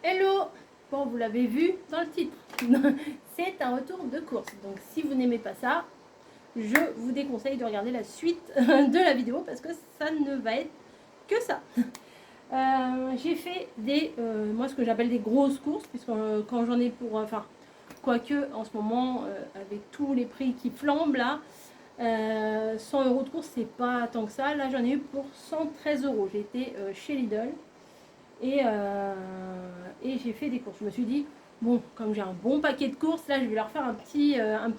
Hello! Bon, vous l'avez vu dans le titre, c'est un retour de course. Donc si vous n'aimez pas ça, je vous déconseille de regarder la suite de la vidéo parce que ça ne va être que ça. J'ai fait des, moi ce que j'appelle des grosses courses, puisque quand j'en ai pour, enfin, quoique en ce moment, avec tous les prix qui flambent là, 100 € de course, c'est pas tant que ça. Là, j'en ai eu pour 113 €. J'ai été chez Lidl. Et j'ai fait des courses. Je me suis dit, bon, comme j'ai un bon paquet de courses, là je vais leur faire un petit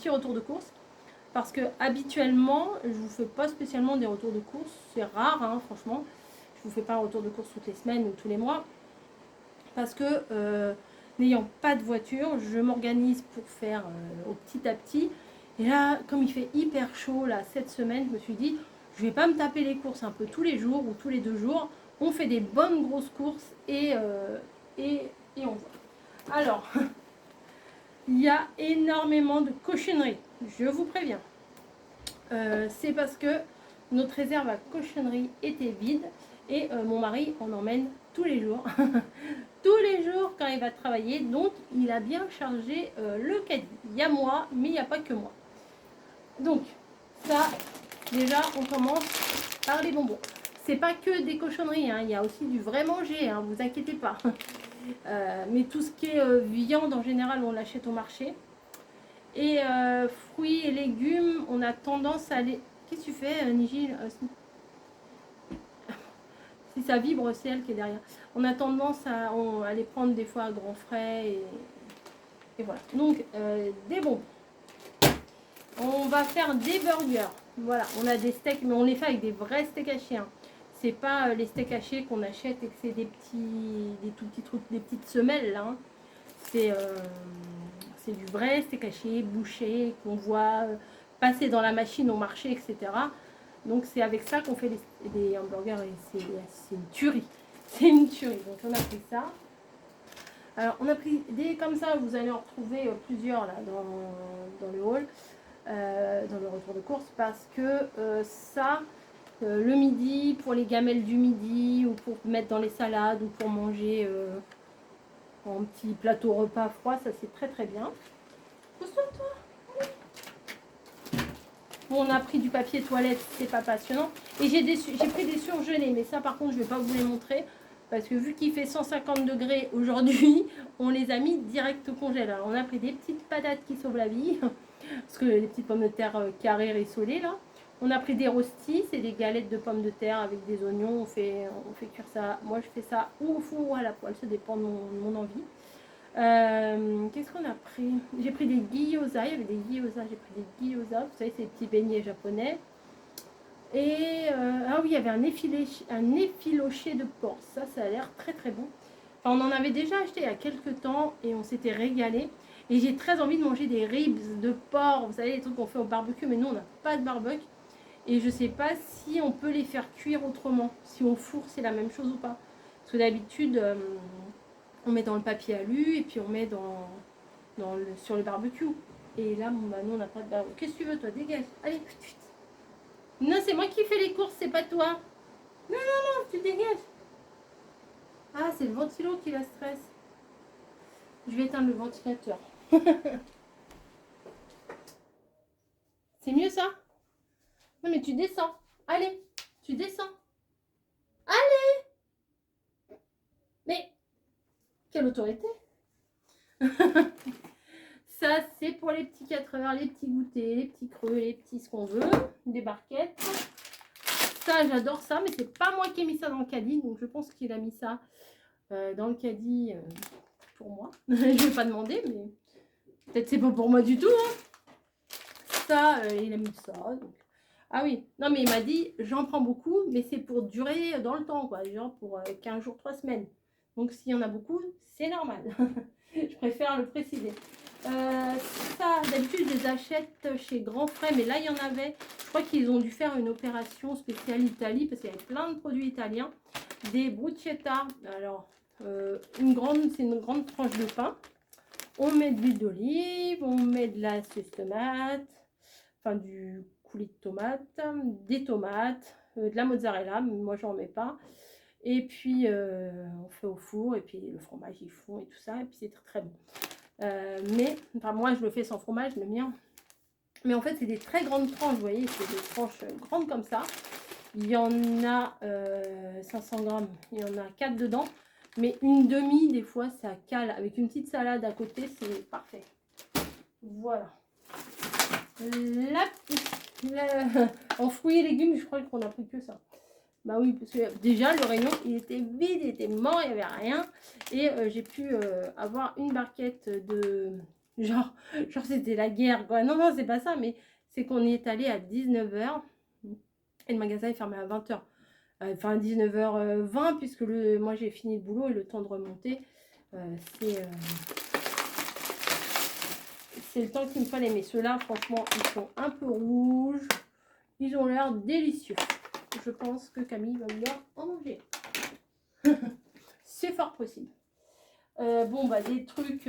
retour de course. Parce que habituellement, je vous fais pas spécialement des retours de course. C'est rare, hein, franchement. Je vous fais pas un retour de course toutes les semaines ou tous les mois. Parce que n'ayant pas de voiture, je m'organise pour faire au petit à petit. Et là, comme il fait hyper chaud là cette semaine, je me suis dit, je vais pas me taper les courses un peu tous les jours ou tous les 2 jours. On fait des bonnes grosses courses et on voit. Alors, il y a énormément de cochonneries, je vous préviens. C'est parce que notre réserve à cochonneries était vide et mon mari en emmène tous les jours. Tous les jours quand il va travailler, donc il a bien chargé le caddie. Il y a moi, mais il n'y a pas que moi. Donc, ça, déjà, on commence par les bonbons. C'est pas que des cochonneries, hein, il y a aussi du vrai manger, hein, vous inquiétez pas. Mais tout ce qui est viande, en général, on l'achète au marché. Et fruits et légumes, on a tendance à les... Qu'est-ce que tu fais, Nigel? Si ça vibre, c'est elle qui est derrière. On a tendance à les prendre des fois à grands frais. Et voilà. Donc, des bonbons. On va faire des burgers. Voilà, on a des steaks, mais on les fait avec des vrais steaks hachés. Hein. C'est pas les steaks hachés qu'on achète et que c'est des tout petits trucs, des petites semelles là. Hein. C'est du vrai steak haché, bouché, qu'on voit passer dans la machine au marché, etc. Donc c'est avec ça qu'on fait des hamburgers et c'est une tuerie. C'est une tuerie. Donc on a pris ça. Alors on a pris des comme ça, vous allez en retrouver plusieurs là dans le hall. Dans le retour de course parce que ça, le midi, pour les gamelles du midi ou pour mettre dans les salades ou pour manger en petit plateau repas froid, ça c'est très très bien. Pousse-toi toi. Bon, on a pris du papier toilette, c'est pas passionnant. Et j'ai pris des surgelés, mais ça par contre je vais pas vous les montrer parce que vu qu'il fait 150 degrés aujourd'hui, on les a mis direct au congèle. Alors on a pris des petites patates qui sauvent la vie. Parce que les petites pommes de terre carrées rissolées là. On a pris des rostis, c'est des galettes de pommes de terre avec des oignons. On fait cuire ça. Moi je fais ça ou au four ou à la poêle, ça dépend de mon envie. Qu'est-ce qu'on a pris? J'ai pris des gyoza, il y avait des gyoza, j'ai pris des gyoza, vous savez, ces petits beignets japonais. Et ah oui, il y avait un effiloché de porc, ça a l'air très très bon. Enfin, on en avait déjà acheté il y a quelques temps et on s'était régalé. Et j'ai très envie de manger des ribs de porc, vous savez, les trucs qu'on fait au barbecue, mais nous on n'a pas de barbecue. Et je sais pas si on peut les faire cuire autrement, si au four c'est la même chose ou pas. Parce que d'habitude, on met dans le papier alu et puis on met sur le barbecue. Et là, bah, nous on n'a pas de barbecue. Qu'est-ce que tu veux toi? Dégage. Allez. Non, c'est moi qui fais les courses, c'est pas toi. Non, non, non, tu dégages. Ah, c'est le ventilo qui la stresse. Je vais éteindre le ventilateur. C'est mieux ça? Non mais tu descends. Allez, tu descends. Allez. Mais quelle autorité. Ça c'est pour les petits 4 heures, les petits goûters, les petits creux, les petits ce qu'on veut. Des barquettes. Ça j'adore ça, mais c'est pas moi qui ai mis ça dans le caddie. Donc je pense qu'il a mis ça dans le caddie pour moi. Je vais pas demander, mais peut-être c'est pas pour moi du tout. Hein. Ça, il a mis ça. Donc... Ah oui, non mais il m'a dit, j'en prends beaucoup, mais c'est pour durer dans le temps, quoi, genre pour 15 jours, 3 semaines. Donc s'il y en a beaucoup, c'est normal. Je préfère le préciser. Ça, d'habitude, je les achète chez Grand Frais, mais là, il y en avait. Je crois qu'ils ont dû faire une opération spéciale Italie, parce qu'il y avait plein de produits italiens. Des bruschetta. Alors, c'est une grande tranche de pain. On met de l'huile d'olive, on met de la sauce tomate, enfin du coulis de tomate, des tomates, de la mozzarella, mais moi j'en mets pas. Et puis, on fait au four, et puis le fromage, il fond et tout ça, et puis c'est très, très bon. Mais, enfin, moi, je le fais sans fromage, le mien. Mais en fait, c'est des très grandes tranches, vous voyez, c'est des tranches grandes comme ça. Il y en a 500 grammes, il y en a 4 dedans. Mais une demi, des fois, ça cale. Avec une petite salade à côté, c'est parfait. Voilà. En fruits et légumes, je crois qu'on a pris que ça. Bah oui, parce que déjà, le rayon, il était vide, il était mort, il n'y avait rien. Et j'ai pu avoir une barquette de... Genre c'était la guerre, quoi. Non, non, c'est pas ça, mais c'est qu'on y est allé à 19 h. Et le magasin est fermé à 20 h. Enfin, 19 h 20, puisque moi, j'ai fini le boulot et le temps de remonter, c'est le temps qu'il me fallait. Mais ceux-là, franchement, ils sont un peu rouges. Ils ont l'air délicieux. Je pense que Camille va vouloir en manger. C'est fort possible. Bon, bah, des trucs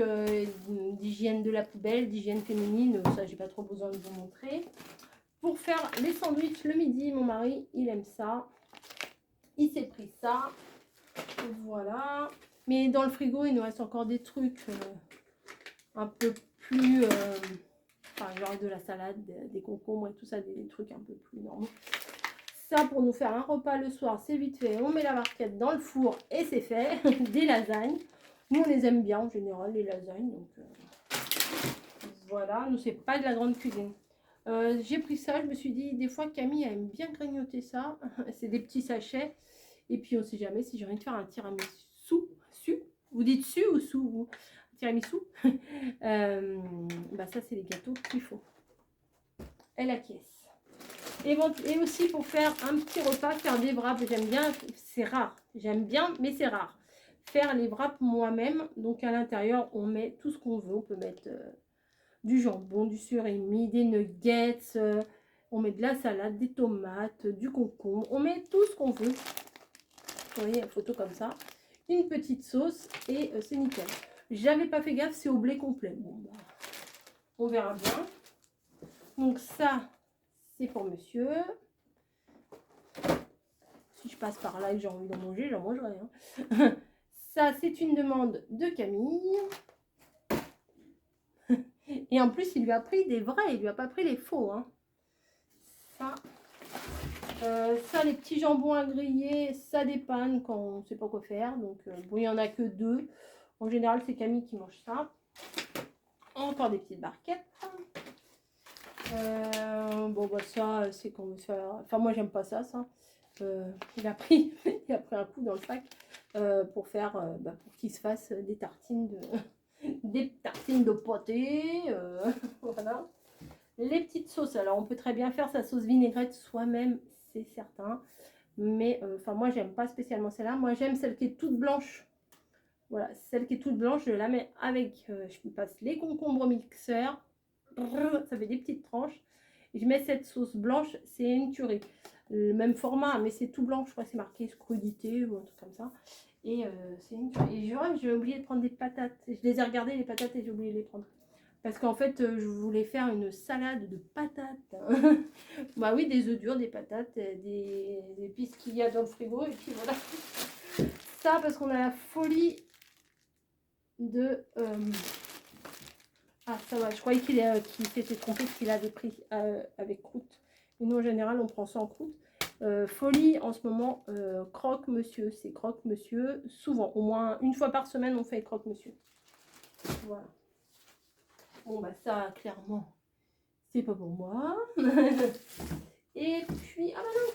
d'hygiène de la poubelle, d'hygiène féminine, ça, j'ai pas trop besoin de vous montrer. Pour faire les sandwichs le midi, mon mari, il aime ça. Il s'est pris ça. Voilà. Mais dans le frigo, il nous reste encore des trucs un peu plus... enfin, genre de la salade, des concombres et tout ça, des trucs un peu plus normaux. Ça, pour nous faire un repas le soir, c'est vite fait. On met la barquette dans le four et c'est fait. Des lasagnes. Nous, on les aime bien en général, les lasagnes. Donc, voilà. Nous, c'est pas de la grande cuisine. J'ai pris ça. Je me suis dit, des fois, Camille aime bien grignoter ça. C'est des petits sachets. Et puis, on sait jamais si j'ai envie de faire un tiramisu. Vous dites su ou sous? Tiramisu. Bah, ça, c'est les gâteaux qu'il faut. Et la caisse. Et aussi pour faire un petit repas, faire des wraps, j'aime bien, c'est rare, j'aime bien, mais c'est rare. Faire les wraps moi-même, donc à l'intérieur, on met tout ce qu'on veut, on peut mettre du jambon, du surimi, des nuggets, on met de la salade, des tomates, du concombre, on met tout ce qu'on veut. Vous voyez la photo comme ça, une petite sauce et c'est nickel. J'avais pas fait gaffe, c'est au blé complet. Bon, bah, on verra bien. Donc ça, c'est pour monsieur. Si je passe par là et que j'ai envie d'en manger, j'en mangerai. Hein. Ça, c'est une demande de Camille. Et en plus, il lui a pris des vrais, il lui a pas pris les faux. Hein. Ça, les petits jambons à griller, ça dépanne quand on ne sait pas quoi faire. Donc, bon, il n'y en a que 2. En général, c'est Camille qui mange ça. Encore des petites barquettes. Bon, bah ça, c'est qu'on veut faire... Enfin, moi, j'aime pas ça. Il a pris un coup dans le sac pour faire, pour qu'il se fasse des tartines de pâté. Voilà. Les petites sauces. Alors, on peut très bien faire sa sauce vinaigrette soi-même, c'est certain. Mais, enfin, moi, j'aime pas spécialement celle-là. Moi, j'aime celle qui est toute blanche. Voilà, celle qui est toute blanche, je la mets avec, je passe les concombres au mixeur. Ça fait des petites tranches. Et je mets cette sauce blanche, c'est une tuerie. Le même format, mais c'est tout blanc, je crois que c'est marqué crudité ou un truc comme ça. Et c'est une tuerie. Et j'ai oublié de prendre des patates. Je les ai regardées, les patates, et j'ai oublié de les prendre. Parce qu'en fait, je voulais faire une salade de patates. Bah oui, des œufs durs, des patates, des épices qu'il y a dans le frigo. Et puis voilà. Ça, parce qu'on a la folie de... Ah, ça va, je croyais qu'il s'était trompé, qu'il avait pris avec croûte. Et nous, en général, on prend sans croûte. Folie, en ce moment, croque-monsieur. C'est croque-monsieur, souvent. Au moins une fois par semaine, on fait croque-monsieur. Voilà. Bon, bah ça, clairement, c'est pas pour moi. Et puis, ah bah non,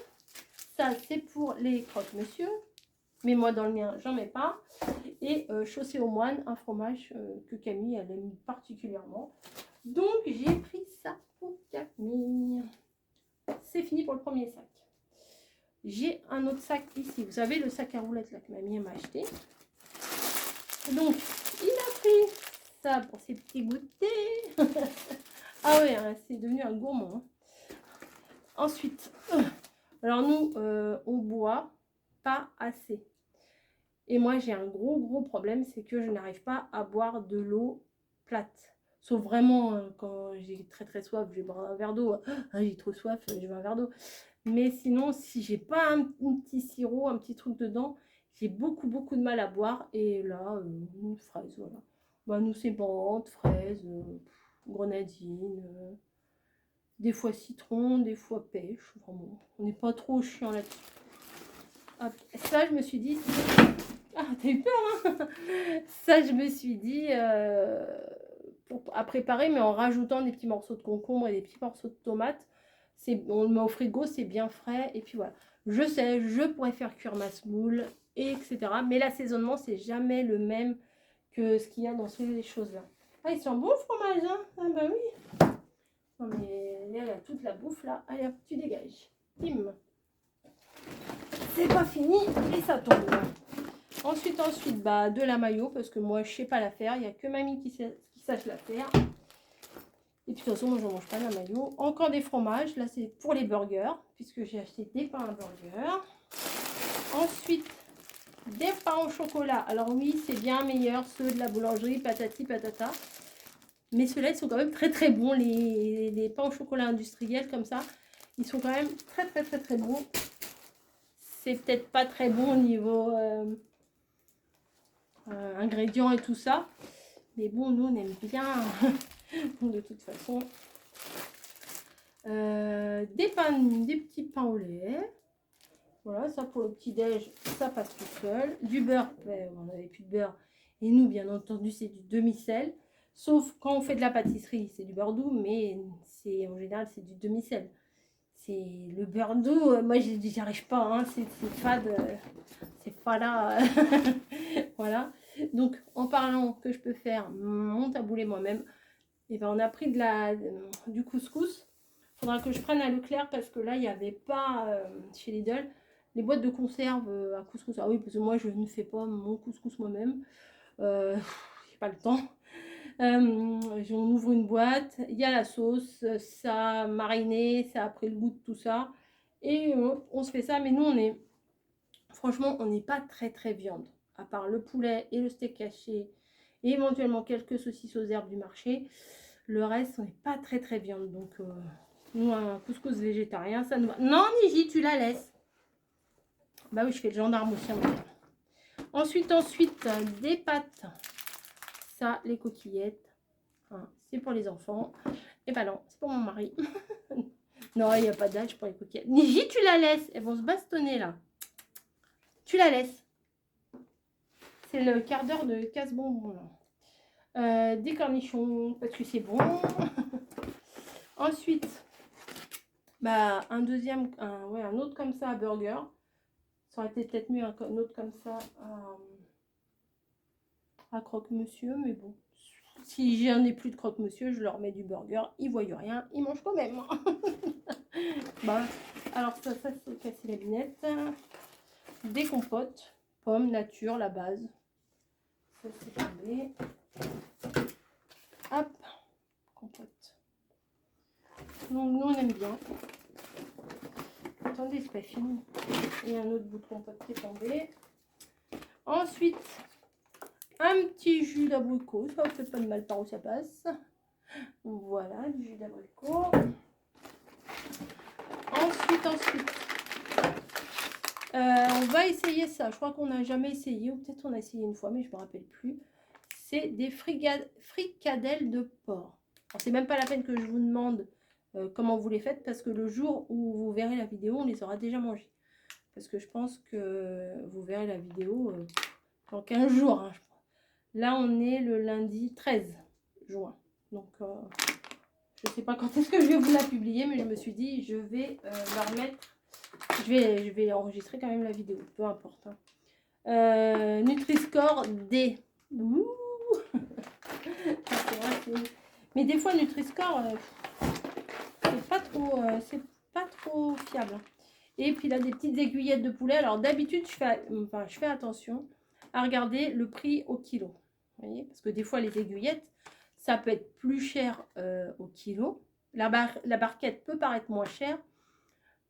ça, c'est pour les croque-monsieur. Mais moi, dans le mien, j'en mets pas. Et chaussée aux moines, un fromage que Camille, elle aime particulièrement. Donc, j'ai pris ça pour Camille. C'est fini pour le premier sac. J'ai un autre sac ici. Vous savez, le sac à roulettes là, que mamie m'a acheté. Donc, il a pris ça pour ses petits goûters. Ah ouais, hein, c'est devenu un gourmand. Hein. Ensuite, alors nous, on boit pas assez. Et moi, j'ai un gros problème, c'est que je n'arrive pas à boire de l'eau plate. Sauf vraiment quand j'ai très soif, je vais boire un verre d'eau. Ah, j'ai trop soif, je veux un verre d'eau. Mais sinon, si j'ai pas un petit sirop, un petit truc dedans, j'ai beaucoup de mal à boire. Et là, une fraise, voilà. Bah, nous, c'est menthe, fraise, grenadine, des fois citron, des fois pêche. Vraiment, on n'est pas trop chiant là-dessus. Ça, je me suis dit... Ah, t'as eu peur, hein. Ça, je me suis dit... à préparer, mais en rajoutant des petits morceaux de concombre et des petits morceaux de tomates. On le met au frigo, c'est bien frais. Et puis voilà. Je sais, je pourrais faire cuire ma semoule, etc. Mais l'assaisonnement, c'est jamais le même que ce qu'il y a dans ces choses-là. Ah, ils sont bons le fromage, hein. Ah bah oui. Non mais là, il y a toute la bouffe là. Allez hop, tu dégages. Bim. C'est pas fini et ça tombe. Ensuite, bah, de la mayo, parce que moi, je sais pas la faire. Il n'y a que mamie qui sache la faire. Et puis, de toute façon, moi, je ne mange pas la mayo. Encore des fromages. Là, c'est pour les burgers, puisque j'ai acheté des pains à burger. Ensuite, des pains au chocolat. Alors oui, c'est bien meilleur, ceux de la boulangerie, patati patata. Mais ceux-là, ils sont quand même très bons. Les pains au chocolat industriels, comme ça, ils sont quand même très bons. C'est peut-être pas très bon au niveau ingrédients et tout ça. Mais bon, nous, on aime bien. De toute façon. Des petits pains au lait. Voilà, ça pour le petit-déj, ça passe tout seul. Du beurre, on n'avait plus de beurre. Et nous, bien entendu, c'est du demi-sel. Sauf quand on fait de la pâtisserie, c'est du beurre doux, mais en général, c'est du demi-sel. C'est le beurre doux, moi, j'y arrive pas, hein, c'est fade, c'est pas là. Voilà. Donc, en parlant que je peux faire mon taboulé moi-même, et ben on a pris du couscous. Il faudra que je prenne à Leclerc parce que là, il n'y avait pas chez Lidl les boîtes de conserve à couscous. Ah oui, parce que moi, je ne fais pas mon couscous moi-même. J'ai pas le temps. On ouvre une boîte, il y a la sauce, ça a mariné, ça a pris le goût de tout ça. Et on se fait ça. Mais nous, franchement, on n'est pas très viande. À part le poulet et le steak haché et éventuellement quelques saucisses aux herbes du marché. Le reste, on n'est pas très viande. Donc, nous, un couscous végétarien, ça nous va. Non, Niji, tu la laisses. Bah oui, je fais le gendarme aussi. Ensuite, des pâtes. Ça, les coquillettes. Hein, c'est pour les enfants. Et bah non, c'est pour mon mari. Non, il n'y a pas d'âge pour les coquillettes. Niji, tu la laisses. Elles vont se bastonner là. Tu la laisses. C'est le quart d'heure de casse-bonbon là. Des cornichons, parce que c'est bon. Ensuite, bah, un autre comme ça à burger. Ça aurait été peut-être mieux un autre comme ça à croque-monsieur, mais bon. Si j'en ai plus de croque-monsieur, je leur mets du burger. Ils voient rien, ils mangent quand même. Bah, alors ça c'est casser la binette. Des compotes, pommes, nature, la base. Ça c'est tombé. Hop, compote. Donc nous on aime bien. Attendez, c'est pas fini. Il y a un autre bout de compote qui est tombé. Ensuite, un petit jus d'abricot. Ça ne fait pas de mal par où ça passe. Voilà, du jus d'abricot. Ensuite, on va essayer ça. Je crois qu'on n'a jamais essayé, ou peut-être on a essayé une fois, mais je ne me rappelle plus. C'est des fricadelles de porc. C'est même pas la peine que je vous demande comment vous les faites, parce que le jour où vous verrez la vidéo, on les aura déjà mangés. Parce que je pense que vous verrez la vidéo dans 15 jours. Hein, je crois. Là, on est le lundi 13 juin. Donc, je ne sais pas quand est-ce que je vais vous la publier, mais je me suis dit, je vais leur mettre... Je vais enregistrer quand même la vidéo, peu importe. Hein. Nutri-Score D. Ouh. Mais des fois, Nutri-Score, c'est pas trop fiable. Et puis là, des petites aiguillettes de poulet. Alors d'habitude, je fais attention à regarder le prix au kilo. Vous voyez, parce que des fois, les aiguillettes, ça peut être plus cher au kilo. La barquette peut paraître moins chère.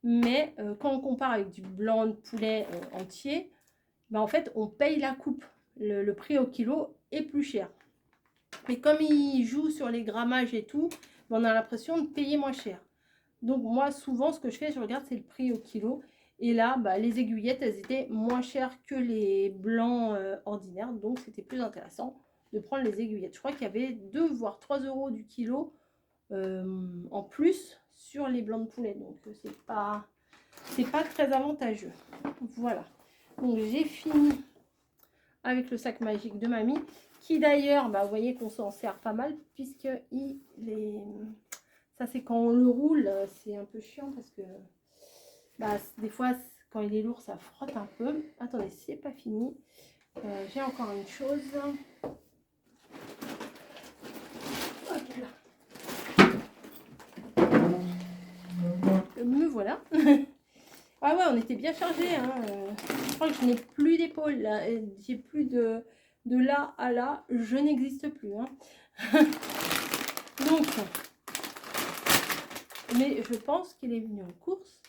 Mais quand on compare avec du blanc de poulet entier, ben en fait, on paye la coupe. Le prix au kilo est plus cher. Mais comme il joue sur les grammages et tout, ben on a l'impression de payer moins cher. Donc moi, souvent, ce que je fais, je regarde, c'est le prix au kilo. Et là, bah, les aiguillettes, elles étaient moins chères que les blancs ordinaires. Donc, c'était plus intéressant de prendre les aiguillettes. Je crois qu'il y avait 2 voire 3 euros du kilo en plus sur les blancs de poulet. Donc, c'est pas très avantageux. Voilà. Donc, j'ai fini avec le sac magique de mamie. Qui d'ailleurs, bah, vous voyez qu'on s'en sert pas mal. Puisque ça, c'est quand on le roule, c'est un peu chiant parce que bah, des fois, quand il est lourd, ça frotte un peu. Attendez, c'est pas fini. J'ai encore une chose. Me voilà. Ah ouais, on était bien chargé. Hein. Je crois que je n'ai plus d'épaule. J'ai plus de là à là. Je n'existe plus. Hein. Donc, mais je pense qu'il est venu en course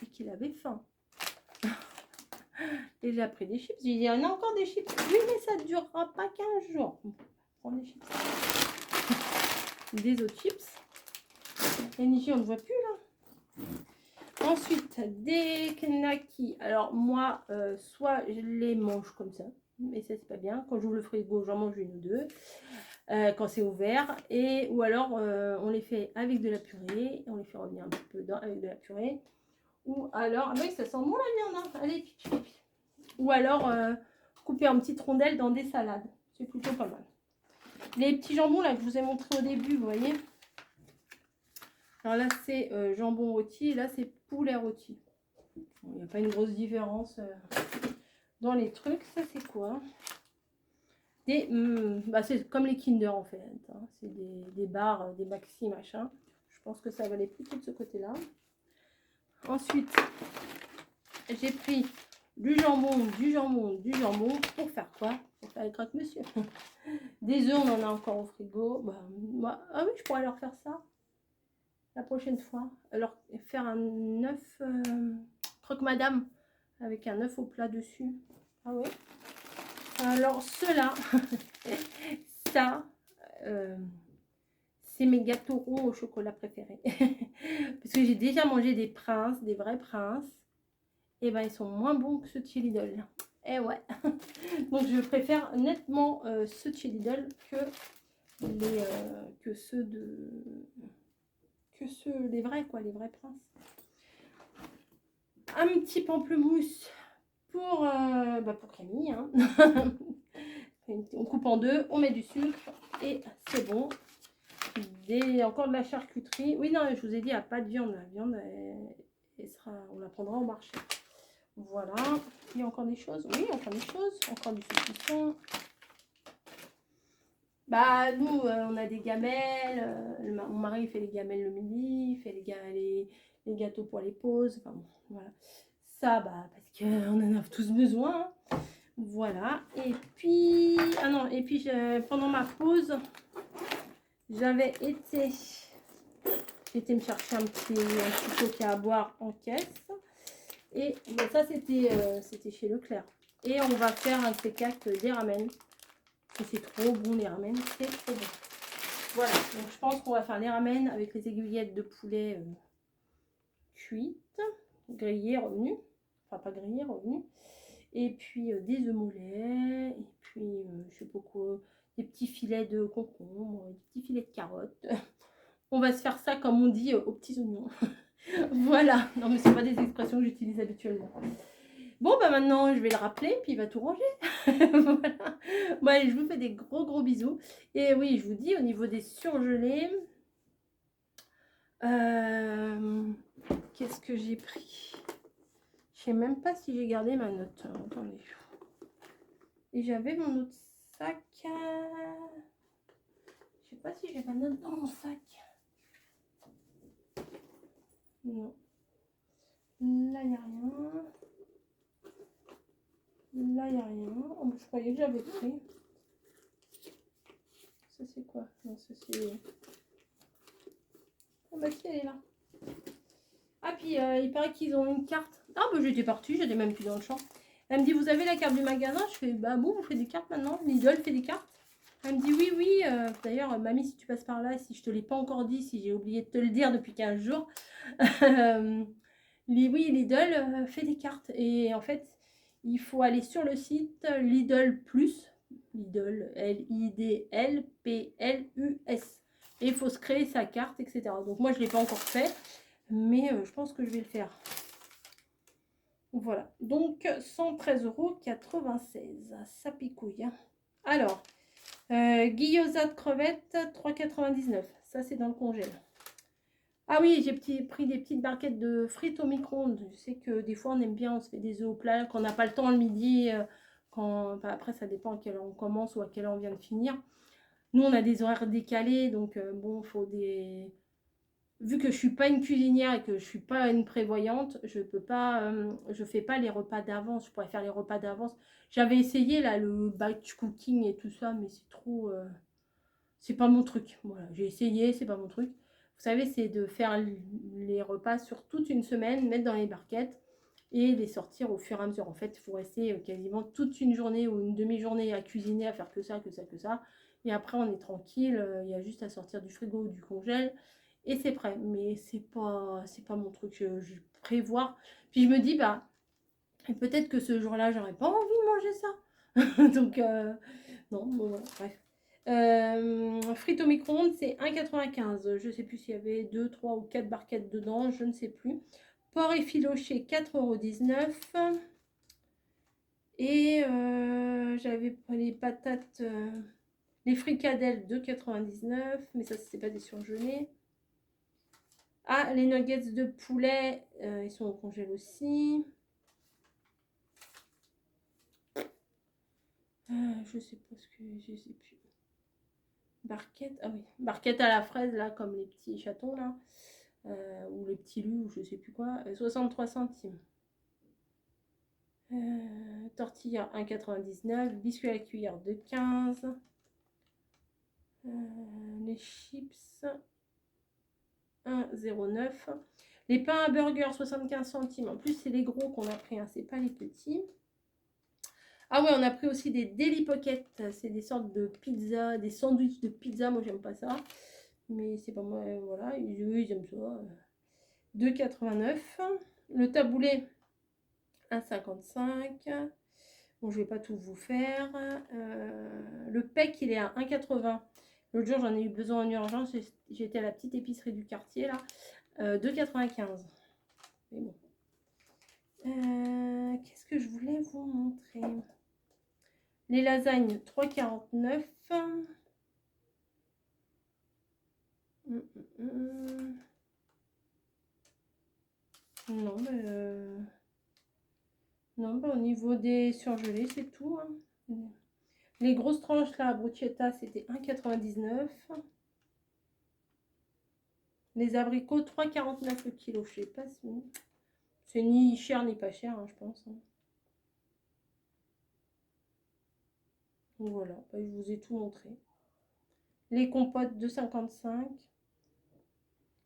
et qu'il avait faim. Et j'ai pris des chips. J'ai dit, il y en a encore des chips. Oui, mais ça ne durera pas 15 jours. Prends des chips. Des autres chips. Et Niji, on ne voit plus là. Ensuite, des knackis. Alors moi, soit je les mange comme ça, mais ça c'est pas bien. Quand j'ouvre le frigo, j'en mange une ou deux. Quand c'est ouvert. Ou alors, on les fait avec de la purée. On les fait revenir un petit peu dedans avec de la purée. Ou alors, ah oui, ça sent bon la viande. Hein. Allez, pipi, pipi. Ou alors, couper en petites rondelles dans des salades. C'est plutôt pas mal. Les petits jambons là que je vous ai montré au début, vous voyez. Alors là, c'est jambon rôti et là, c'est poulet rôti. Il n'y a pas une grosse différence dans les trucs. Ça, c'est quoi? Bah, c'est comme les Kinder en fait. Hein. C'est des barres, des maxi, machin. Je pense que ça va aller plutôt de ce côté-là. Ensuite, j'ai pris du jambon. Pour faire quoi? Pour faire les croque-monsieur. Des œufs, on en a encore au frigo. Bah, ah oui, je pourrais leur faire ça. La prochaine fois, alors faire un œuf croque-madame avec un œuf au plat dessus. Ah oui. Alors ceux-là, ça, c'est mes gâteaux ronds au chocolat préférés. Parce que j'ai déjà mangé des princes, des vrais princes. Et ben ils sont moins bons que ceux de chez Lidl. Et ouais. Donc je préfère nettement ceux de chez Lidl que ceux les vrais quoi, les vrais princes. Un petit pamplemousse pour Camille. Hein. On coupe en deux, on met du sucre et c'est bon. Encore de la charcuterie. Oui, non, je vous ai dit, il n'y a pas de viande. La viande, on la prendra au marché. Voilà. Il y a encore des choses. Oui, encore des choses. Encore du saucisson. Bah, nous, on a des gamelles. Mon mari fait les gamelles le midi. Il fait les gâteaux pour les pauses. Enfin, bon, voilà. Ça, bah, parce qu'on en a tous besoin. Hein. Voilà. Et puis, pendant ma pause, j'étais me chercher un petit coca à boire en caisse. Et ben, ça, c'était chez Leclerc. Et on va faire un de ces quatre des ramen. Et c'est trop bon les ramen, c'est trop bon. Voilà, donc je pense qu'on va faire les ramen avec les aiguillettes de poulet cuites, grillées, revenues. Enfin, pas grillées, revenues. Et puis des œufs mollets. Et puis, je sais pas quoi, des petits filets de concombre, des petits filets de carottes. On va se faire ça comme on dit aux petits oignons. Voilà, non mais c'est pas des expressions que j'utilise habituellement. Bon bah maintenant je vais le rappeler puis il va tout ranger. Voilà. Bon allez, je vous fais des gros bisous. Et oui, je vous dis au niveau des surgelés, qu'est-ce que j'ai pris? Je sais même pas si j'ai gardé ma note. Attendez. Et j'avais mon autre sac. Je sais pas si j'ai ma note dans mon sac. Non. Là, il n'y a rien. Là, il n'y a rien. Oh, je croyais que j'avais pris. Ça, c'est quoi? Non, ça, c'est... Ah, bah, si, elle est là. Ah, puis, il paraît qu'ils ont une carte. Ah, bah, j'étais partie, j'étais même plus dans le champ. Elle me dit, vous avez la carte du magasin? Je fais, bah, bon, vous faites des cartes maintenant. Lidl fait des cartes. Elle me dit oui, oui. D'ailleurs, mamie, si tu passes par là, si je te l'ai pas encore dit, si j'ai oublié de te le dire depuis 15 jours, oui, Lidl fait des cartes. Et en fait, il faut aller sur le site Lidl Plus. Lidl, Lidl Plus. Et il faut se créer sa carte, etc. Donc moi, je ne l'ai pas encore fait, mais je pense que je vais le faire. Voilà. Donc, 113,96 €. Ça picouille. Hein. Alors, gyoza de crevettes, 3,99 €. Ça, c'est dans le congèle. Ah oui, j'ai pris des petites barquettes de frites au micro-ondes. Je sais que des fois, on aime bien, on se fait des œufs au plat, quand on n'a pas le temps le midi. Après, ça dépend à quelle heure on commence ou à quelle heure on vient de finir. Nous, on a des horaires décalés, donc bon, faut des... Vu que je suis pas une cuisinière et que je suis pas une prévoyante, je peux pas, je fais pas les repas d'avance. Je pourrais faire les repas d'avance. J'avais essayé là le batch cooking et tout ça, mais c'est trop, c'est pas mon truc. Voilà, j'ai essayé, c'est pas mon truc. Vous savez, c'est de faire les repas sur toute une semaine, mettre dans les barquettes et les sortir au fur et à mesure. En fait, il faut rester quasiment toute une journée ou une demi-journée à cuisiner, à faire que ça, que ça, que ça. Et après, on est tranquille. Il y a juste à sortir du frigo ou du congèle et c'est prêt. Mais c'est pas mon truc. Je prévois. Puis je me dis, bah, peut-être que ce jour-là, j'aurais pas envie de manger ça. Donc, non, bon, voilà, bref. Frites au micro-ondes, c'est 1,95 €. Je ne sais plus s'il y avait 2, 3 ou 4 barquettes dedans, je ne sais plus. Porc effiloché, 4,19 €. Et j'avais les patates, les fricadelles, 2,99 €. Mais ça, c'est pas des surgelés. Ah, les nuggets de poulet, ils sont au congèle aussi. Je sais pas ce que je sais plus. Barquette, ah oui, barquette à la fraise, là, comme les petits chatons, là. Ou les petits lus, ou je sais plus quoi. 63 centimes. Tortilla 1,99 €. Biscuit à la cuillère de 15. Les chips 1,09 €. Les pains à burger 75 centimes. En plus, c'est les gros qu'on a pris, hein, c'est pas les petits. Ah ouais, on a pris aussi des Deli Pocket. C'est des sortes de pizza, des sandwichs de pizza. Moi, j'aime pas ça. Mais c'est pas moi, voilà. Ils aiment ça. 2,89 €. Le taboulé, 1,55 €. Bon, je vais pas tout vous faire. Le PEC, il est à 1,80 €. L'autre jour, j'en ai eu besoin en urgence. J'étais à la petite épicerie du quartier, là. 2,95 €. Mais bon. Qu'est-ce que je voulais vous montrer? Les lasagnes, 3,49 €. Non, mais non, bah, au niveau des surgelés, c'est tout. Hein. Les grosses tranches, là, à bruschetta, c'était 1,99 €. Les abricots, 3,49 € le kilo. Je sais pas si... C'est ni cher ni pas cher, hein, je pense. Hein. Voilà, bah, je vous ai tout montré. Les compotes, 2,55 €.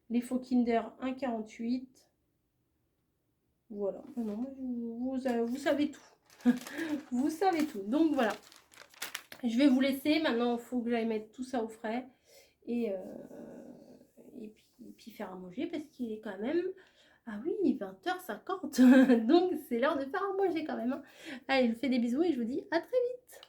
Les faux Kinder, 1,48 €. Voilà. Non, vous savez tout. Vous savez tout. Donc voilà. Je vais vous laisser. Maintenant, il faut que j'aille mettre tout ça au frais. Et puis faire à manger parce qu'il est quand même... Ah oui, 20h50. Donc c'est l'heure de faire à manger quand même. Hein. Allez, je vous fais des bisous et je vous dis à très vite.